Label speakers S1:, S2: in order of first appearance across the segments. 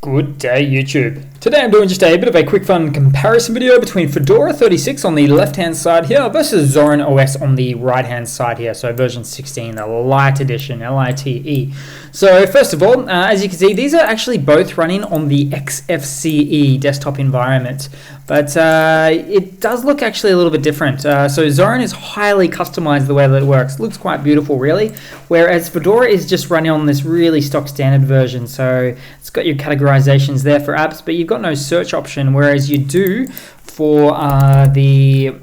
S1: Good day, YouTube. Today I'm doing just a bit of a quick fun comparison video between Fedora 36 on the left hand side here versus Zorin OS on the right hand side here, so version 16, the Lite edition, Lite. So first of all, as you can see, these are actually both running on the XFCE desktop environment, but it does look actually a little bit different. So Zorin is highly customized the way that it works. Looks quite beautiful really, whereas Fedora is just running on this really stock standard version, so it's got your categorizations there for apps, but you've got no search option, whereas you do for the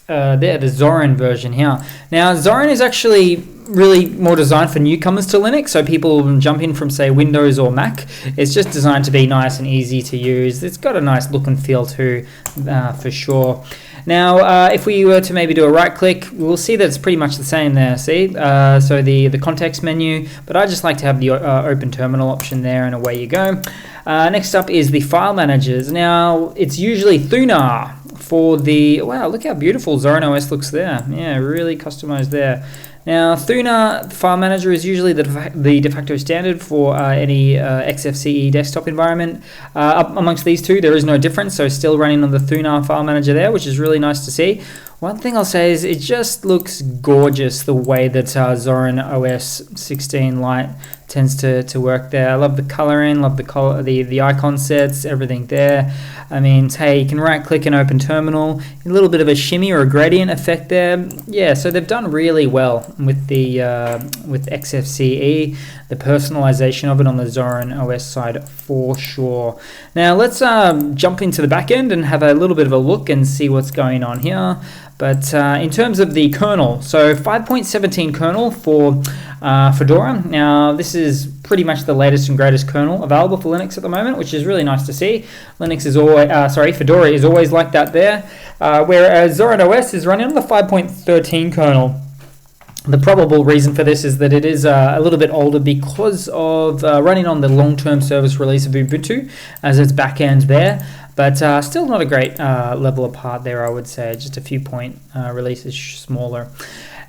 S1: Zorin version here. Now Zorin is actually really more designed for newcomers to Linux, so people jump in from say Windows or Mac. It's just designed to be nice and easy to use. It's got a nice look and feel too, for sure. Now if we were to maybe do a right click, we'll see that it's pretty much the same there, see? So the context menu, but I just like to have the open terminal option there, and away you go. Next up is the file managers. Now it's usually Thuna for the, wow, look how beautiful Zorin OS looks there. Yeah, really customized there. Now Thuna file manager is usually the de facto standard for any XFCE desktop environment. Up amongst these two there is no difference, so still running on the Thuna file manager there, which is really nice to see. One thing I'll say is it just looks gorgeous the way that Zorin OS 16 Lite tends to work there. I love the coloring, love the icon sets, everything there. I mean, hey, you can right click and open terminal, a little bit of a shimmy or a gradient effect there. Yeah, so they've done really well with the with XFCE, the personalization of it on the Zorin OS side for sure. Now let's jump into the back end and have a little bit of a look and see what's going on here. But in terms of the kernel, so 5.17 kernel for Fedora. Now this is pretty much the latest and greatest kernel available for Linux at the moment, which is really nice to see. Linux is always, Fedora is always like that there, whereas Zorin OS is running on the 5.13 kernel. The probable reason for this is that it is a little bit older because of running on the long-term service release of Ubuntu as its back end there. But still not a great level apart there, I would say. Just a few point releases smaller.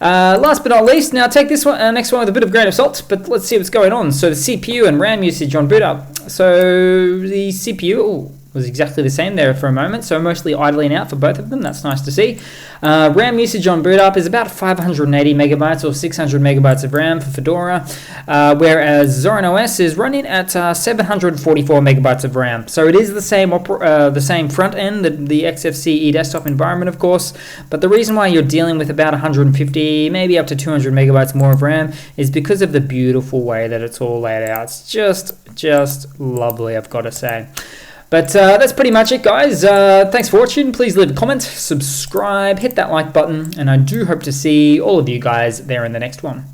S1: Last but not least, now take this one, next one with a bit of grain of salt, but let's see what's going on. So the CPU and RAM usage on boot up. So the CPU was exactly the same there for a moment, so mostly idling out for both of them. That's nice to see. RAM usage on boot up is about 580 megabytes or 600 megabytes of RAM for Fedora, whereas Zorin OS is running at 744 megabytes of RAM. So it is the same front end, the XFCE desktop environment, of course, but the reason why you're dealing with about 150, maybe up to 200 megabytes more of RAM is because of the beautiful way that it's all laid out. It's just lovely, I've got to say. But that's pretty much it, guys. Thanks for watching. Please leave a comment, subscribe, hit that like button, and I do hope to see all of you guys there in the next one.